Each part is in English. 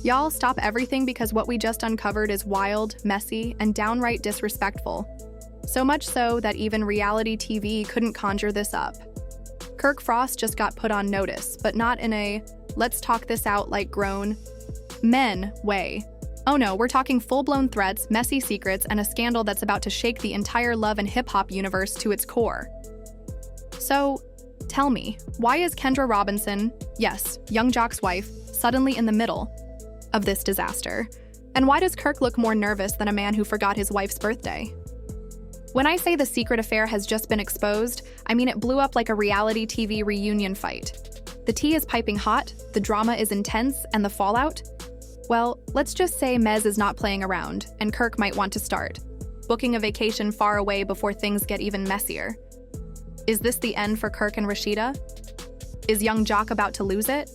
Y'all, stop everything because what we just uncovered is wild, messy, and downright disrespectful. So much so that even reality TV couldn't conjure this up. Kirk Frost just got put on notice, but not in a let's talk this out like grown men way. Oh no, we're talking full-blown threats, messy secrets, and a scandal that's about to shake the entire love and hip-hop universe to its core. So, tell me, why is Kendra Robinson, yes, Young Jock's wife, suddenly in the middle of this disaster? And why does Kirk look more nervous than a man who forgot his wife's birthday? When I say the secret affair has just been exposed, I mean it blew up like a reality TV reunion fight. The tea is piping hot, the drama is intense, and the fallout? Well, let's just say Mez is not playing around, and Kirk might want to start, booking a vacation far away before things get even messier. Is this the end for Kirk and Rasheeda? Is Young Jock about to lose it?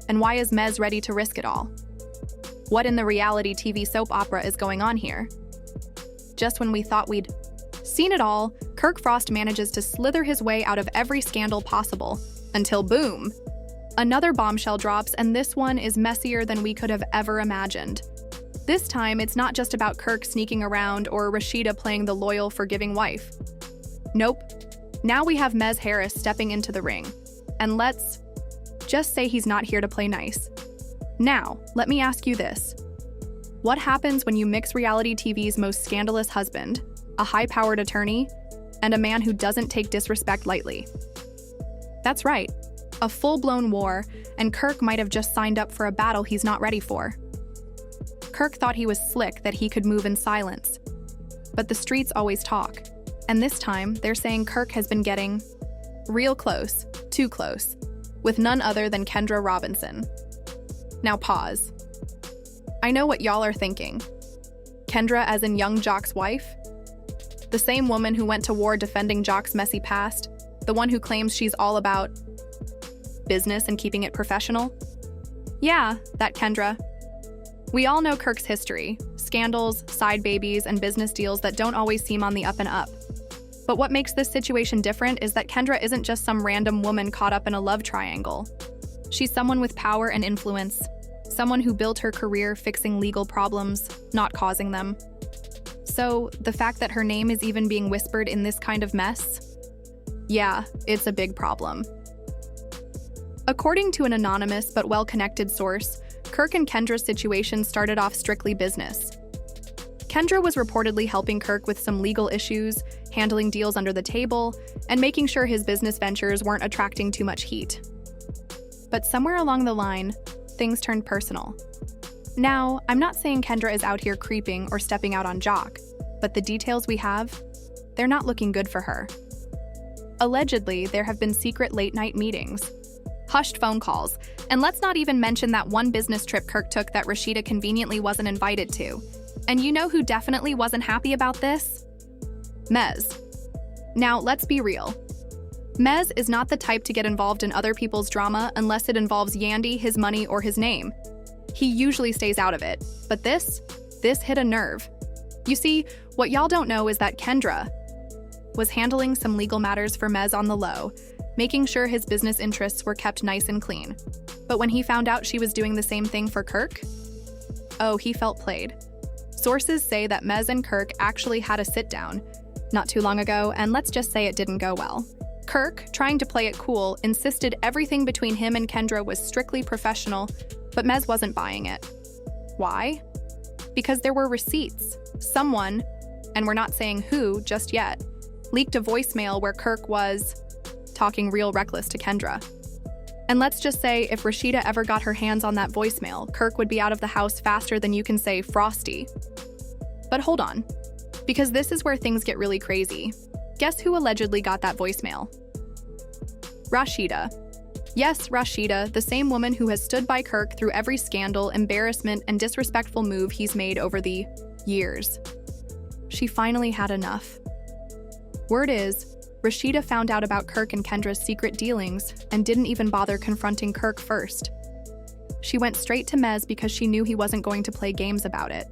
And why is Mez ready to risk it all? What in the reality TV soap opera is going on here? Just when we thought we'd seen it all, Kirk Frost manages to slither his way out of every scandal possible, until boom! Another bombshell drops, and this one is messier than we could have ever imagined. This time, it's not just about Kirk sneaking around or Rasheeda playing the loyal, forgiving wife. Nope. Now we have Mez Harris stepping into the ring. And let's just say he's not here to play nice. Now, let me ask you this. What happens when you mix reality TV's most scandalous husband, a high-powered attorney, and a man who doesn't take disrespect lightly? That's right. A full-blown war, and Kirk might have just signed up for a battle he's not ready for. Kirk thought he was slick, that he could move in silence. But the streets always talk, and this time they're saying Kirk has been getting real close, too close, with none other than Kendra Robinson. Now pause. I know what y'all are thinking. Kendra as in Young Jock's wife? The same woman who went to war defending Jock's messy past? The one who claims she's all about business and keeping it professional? Yeah, that Kendra. We all know Kirk's history, scandals, side babies, and business deals that don't always seem on the up and up. But what makes this situation different is that Kendra isn't just some random woman caught up in a love triangle. She's someone with power and influence, someone who built her career fixing legal problems, not causing them. So, the fact that her name is even being whispered in this kind of mess? Yeah, it's a big problem. According to an anonymous but well-connected source, Kirk and Kendra's situation started off strictly business. Kendra was reportedly helping Kirk with some legal issues, handling deals under the table, and making sure his business ventures weren't attracting too much heat. But somewhere along the line, things turned personal. Now, I'm not saying Kendra is out here creeping or stepping out on Jock, but the details we have, they're not looking good for her. Allegedly, there have been secret late-night meetings, hushed phone calls, and let's not even mention that one business trip Kirk took that Rasheeda conveniently wasn't invited to. And you know who definitely wasn't happy about this? Mez. Now, let's be real. Mez is not the type to get involved in other people's drama unless it involves Yandy, his money, or his name. He usually stays out of it, but this hit a nerve. You see, what y'all don't know is that Kendra was handling some legal matters for Mez on the low, making sure his business interests were kept nice and clean. But when he found out she was doing the same thing for Kirk, oh, he felt played. Sources say that Mez and Kirk actually had a sit-down not too long ago, and let's just say it didn't go well. Kirk, trying to play it cool, insisted everything between him and Kendra was strictly professional, but Mez wasn't buying it. Why? Because there were receipts. Someone, and we're not saying who just yet, leaked a voicemail where Kirk was talking real reckless to Kendra. And let's just say if Rasheeda ever got her hands on that voicemail, Kirk would be out of the house faster than you can say Frosty. But hold on, because this is where things get really crazy. Guess who allegedly got that voicemail? Rasheeda. Yes, Rasheeda, the same woman who has stood by Kirk through every scandal, embarrassment, and disrespectful move he's made over the years. She finally had enough. Word is, Rasheeda found out about Kirk and Kendra's secret dealings and didn't even bother confronting Kirk first. She went straight to Mez because she knew he wasn't going to play games about it.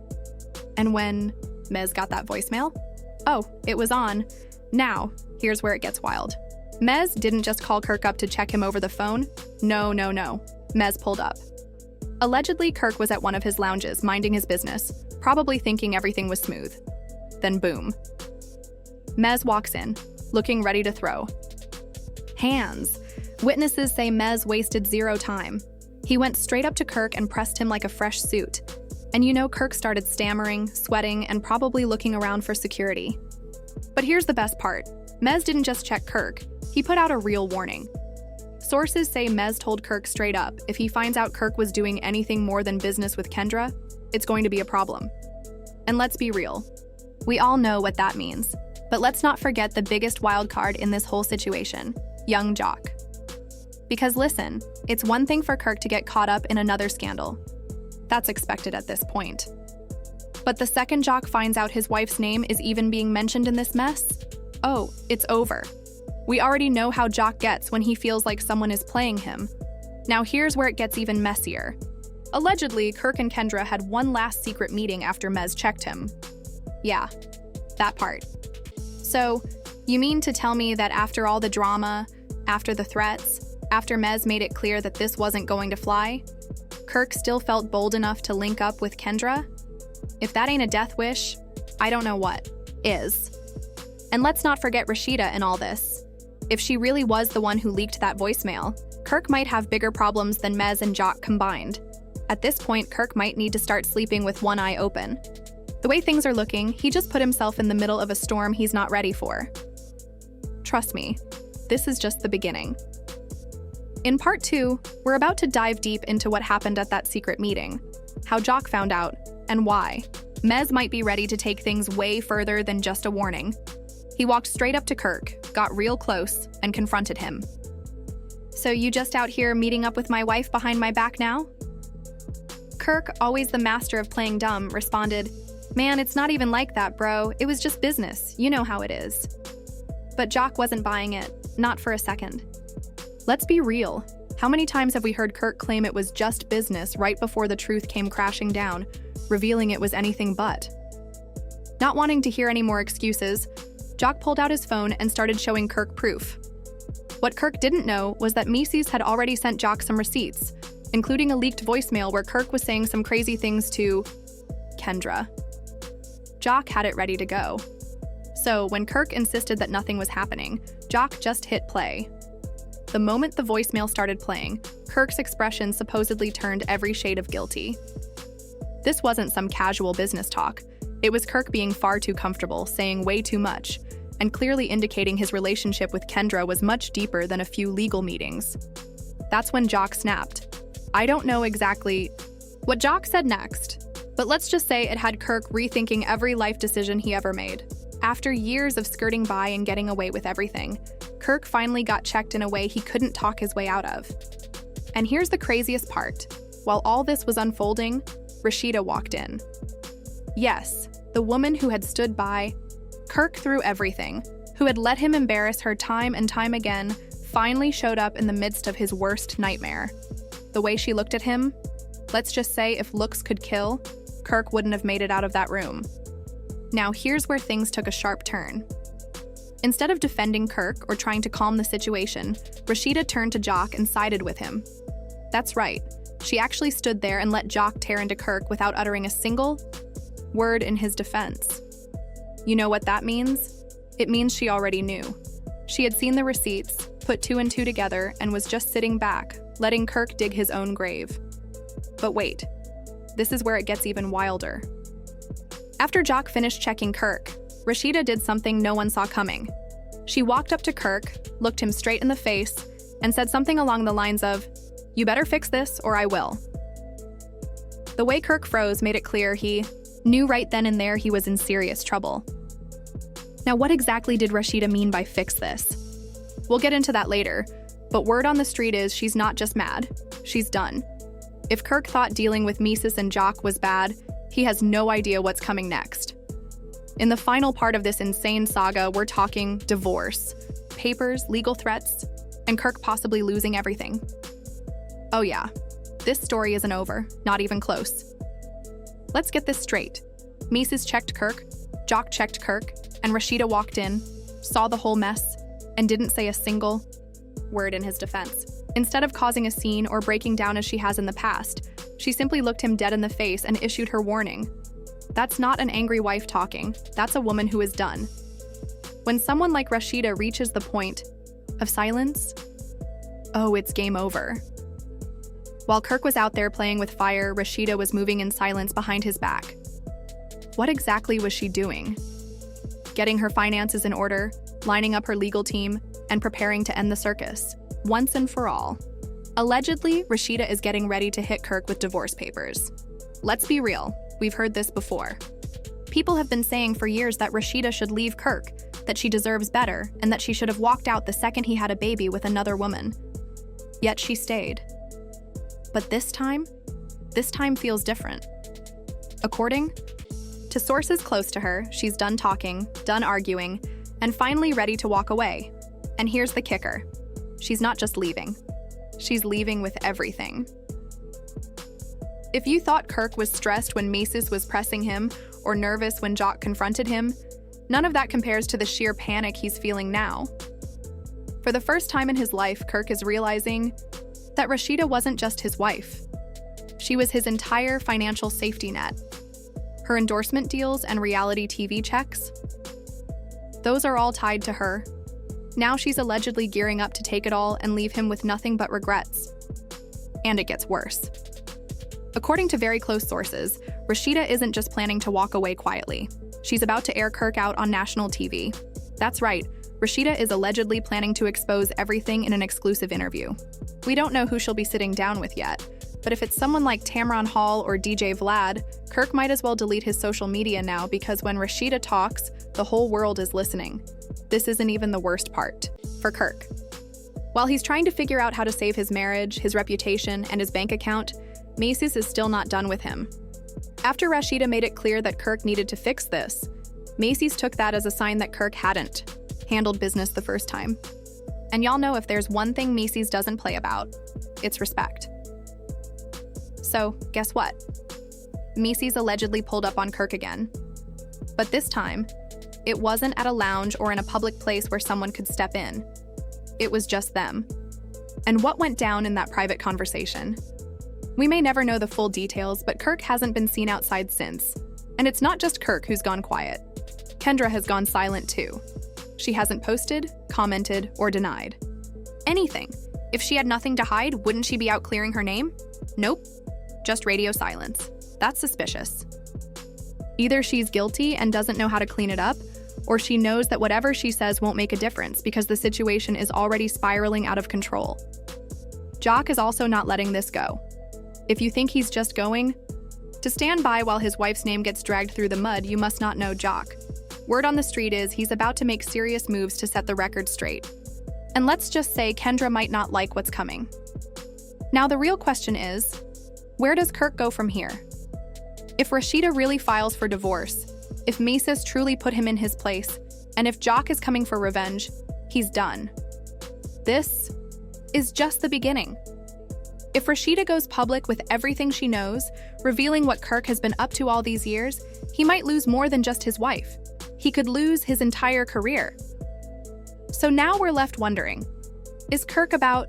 And when Mez got that voicemail, oh, it was on. Now, here's where it gets wild. Mez didn't just call Kirk up to check him over the phone. No. Mez pulled up. Allegedly, Kirk was at one of his lounges, minding his business, probably thinking everything was smooth. Then boom. Mez walks in, looking ready to throw. Hands. Witnesses say Mez wasted zero time. He went straight up to Kirk and pressed him like a fresh suit. And you know Kirk started stammering, sweating, and probably looking around for security. But here's the best part. Mez didn't just check Kirk, he put out a real warning. Sources say Mez told Kirk straight up, if he finds out Kirk was doing anything more than business with Kendra, it's going to be a problem. And let's be real. We all know what that means. But let's not forget the biggest wild card in this whole situation, young Jock. Because listen, it's one thing for Kirk to get caught up in another scandal. That's expected at this point. But the second Jock finds out his wife's name is even being mentioned in this mess, oh, it's over. We already know how Jock gets when he feels like someone is playing him. Now here's where it gets even messier. Allegedly, Kirk and Kendra had one last secret meeting after Mez checked him. Yeah, that part. So, you mean to tell me that after all the drama, after the threats, after Mez made it clear that this wasn't going to fly, Kirk still felt bold enough to link up with Kendra? If that ain't a death wish, I don't know what is. And let's not forget Rasheeda in all this. If she really was the one who leaked that voicemail, Kirk might have bigger problems than Mez and Jock combined. At this point, Kirk might need to start sleeping with one eye open. The way things are looking, he just put himself in the middle of a storm he's not ready for. Trust me, this is just the beginning. In part 2, we're about to dive deep into what happened at that secret meeting, how Jock found out, and why. Mez might be ready to take things way further than just a warning. He walked straight up to Kirk, got real close, and confronted him. So you just out here meeting up with my wife behind my back now? Kirk, always the master of playing dumb, responded, "Man, it's not even like that, bro. It was just business. You know how it is." But Jock wasn't buying it, not for a second. Let's be real. How many times have we heard Kirk claim it was just business right before the truth came crashing down, revealing it was anything but? Not wanting to hear any more excuses, Jock pulled out his phone and started showing Kirk proof. What Kirk didn't know was that Mendeecees had already sent Jock some receipts, including a leaked voicemail where Kirk was saying some crazy things to Kendra. Jock had it ready to go. So when Kirk insisted that nothing was happening, Jock just hit play. The moment the voicemail started playing, Kirk's expression supposedly turned every shade of guilty. This wasn't some casual business talk. It was Kirk being far too comfortable, saying way too much, and clearly indicating his relationship with Kendra was much deeper than a few legal meetings. That's when Jock snapped. I don't know exactly what Jock said next, but let's just say it had Kirk rethinking every life decision he ever made. After years of skirting by and getting away with everything, Kirk finally got checked in a way he couldn't talk his way out of. And here's the craziest part. While all this was unfolding, Rasheeda walked in. Yes, the woman who had stood by Kirk through everything, who had let him embarrass her time and time again, finally showed up in the midst of his worst nightmare. The way she looked at him, let's just say if looks could kill, Kirk wouldn't have made it out of that room. Now here's where things took a sharp turn. Instead of defending Kirk or trying to calm the situation, Rasheeda turned to Jock and sided with him. That's right, she actually stood there and let Jock tear into Kirk without uttering a single word in his defense. You know what that means? It means she already knew. She had seen the receipts, put two and two together, and was just sitting back, letting Kirk dig his own grave. But wait, this is where it gets even wilder. After Jock finished checking Kirk, Rasheeda did something no one saw coming. She walked up to Kirk, looked him straight in the face, and said something along the lines of, "You better fix this or I will." The way Kirk froze made it clear he knew right then and there he was in serious trouble. Now, what exactly did Rasheeda mean by fix this? We'll get into that later, but word on the street is she's not just mad, she's done. If Kirk thought dealing with Mendeecees and Jock was bad, he has no idea what's coming next. In the final part of this insane saga, we're talking divorce, papers, legal threats, and Kirk possibly losing everything. Oh yeah, this story isn't over, not even close. Let's get this straight. Mendeecees checked Kirk, Jock checked Kirk, and Rasheeda walked in, saw the whole mess, and didn't say a single word in his defense. Instead of causing a scene or breaking down as she has in the past, She simply looked him dead in the face and issued her warning. That's not an angry wife talking, that's a woman who is done. When someone like Rasheeda reaches the point of silence, oh, it's game over. While Kirk was out there playing with fire, Rasheeda was moving in silence behind his back. What exactly was she doing? Getting her finances in order, lining up her legal team, and preparing to end the circus, once and for all. Allegedly, Rasheeda is getting ready to hit Kirk with divorce papers. Let's be real, we've heard this before. People have been saying for years that Rasheeda should leave Kirk, that she deserves better, and that she should have walked out the second he had a baby with another woman. Yet she stayed. But this time feels different. According to sources close to her, she's done talking, done arguing, and finally ready to walk away. And here's the kicker. She's not just leaving. She's leaving with everything. If you thought Kirk was stressed when Mendeecees was pressing him or nervous when Jock confronted him, none of that compares to the sheer panic he's feeling now. For the first time in his life, Kirk is realizing that Rasheeda wasn't just his wife. She was his entire financial safety net. Her endorsement deals and reality TV checks, those are all tied to her. Now she's allegedly gearing up to take it all and leave him with nothing but regrets. And it gets worse. According to very close sources, Rasheeda isn't just planning to walk away quietly. She's about to air Kirk out on national TV. That's right, Rasheeda is allegedly planning to expose everything in an exclusive interview. We don't know who she'll be sitting down with yet, but if it's someone like Tamron Hall or DJ Vlad, Kirk might as well delete his social media now, because when Rasheeda talks, the whole world is listening. This isn't even the worst part for Kirk. While he's trying to figure out how to save his marriage, his reputation, and his bank account, Mendeecees is still not done with him. After Rasheeda made it clear that Kirk needed to fix this, Mendeecees took that as a sign that Kirk hadn't handled business the first time. And y'all know if there's one thing Mendeecees doesn't play about, it's respect. So, guess what? Mendeecees allegedly pulled up on Kirk again. But this time, it wasn't at a lounge or in a public place where someone could step in. It was just them. And what went down in that private conversation? We may never know the full details, but Kirk hasn't been seen outside since. And it's not just Kirk who's gone quiet. Kendra has gone silent too. She hasn't posted, commented, or denied anything. If she had nothing to hide, wouldn't she be out clearing her name? Nope. Just radio silence. That's suspicious. Either she's guilty and doesn't know how to clean it up, or she knows that whatever she says won't make a difference because the situation is already spiraling out of control. Jock is also not letting this go. If you think he's just going to stand by while his wife's name gets dragged through the mud, you must not know Jock. Word on the street is he's about to make serious moves to set the record straight. And let's just say Kendra might not like what's coming. Now the real question is, where does Kirk go from here? If Rasheeda really files for divorce, if Mendeecees truly put him in his place, and if Jock is coming for revenge, he's done. This is just the beginning. If Rasheeda goes public with everything she knows, revealing what Kirk has been up to all these years, he might lose more than just his wife. He could lose his entire career. So now we're left wondering, is Kirk about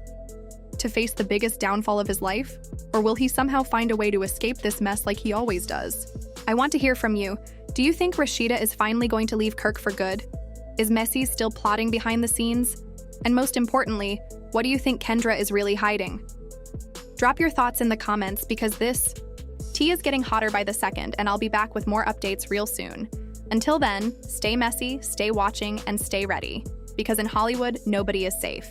to face the biggest downfall of his life? Or will he somehow find a way to escape this mess like he always does? I want to hear from you. Do you think Rasheeda is finally going to leave Kirk for good? Is Mendeecees still plotting behind the scenes? And most importantly, what do you think Kendra is really hiding? Drop your thoughts in the comments, because this tea is getting hotter by the second, and I'll be back with more updates real soon. Until then, stay messy, stay watching, and stay ready, because in Hollywood, nobody is safe.